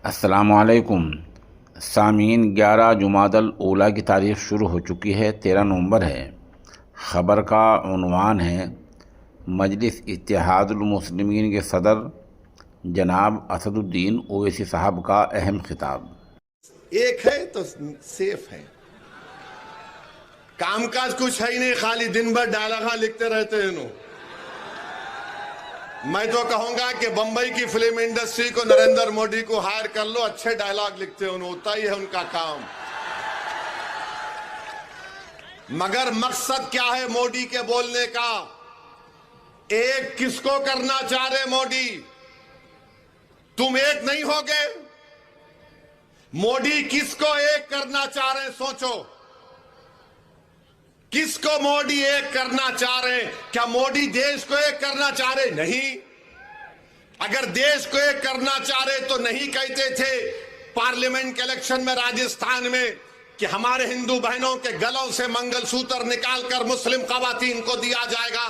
अस्सलामुअलैकुम सामीन। 11 जुमादल ऊला की तारीख़ शुरू हो चुकी है, 13 नवंबर है। ख़बर का उन्वान है मजलिस इत्तेहादुल मुस्लिमीन के सदर जनाब असदुद्दीन ओवैसी साहब का अहम खिताब। एक है तो सेफ है, कामकाज कुछ है ही नहीं, खाली दिन भर डायलॉग लिखते रहते हैं। मैं तो कहूंगा कि बंबई की फिल्म इंडस्ट्री को नरेंद्र मोदी को हायर कर लो, अच्छे डायलॉग लिखते हैं, होता ही है उनका काम। मगर मकसद क्या है मोदी के बोलने का? एक किसको करना चाह रहे मोदी? तुम एक नहीं होगे। मोदी किसको एक करना चाह रहे, सोचो। किसको मोदी एक करना चाह रहे? क्या मोदी देश को एक करना चाह रहे? नहीं। अगर देश को एक करना चाह रहे तो नहीं कहते थे पार्लियामेंट के इलेक्शन में राजस्थान में कि हमारे हिंदू बहनों के गलों से मंगलसूत्र निकालकर मुस्लिम खवातीन को दिया जाएगा।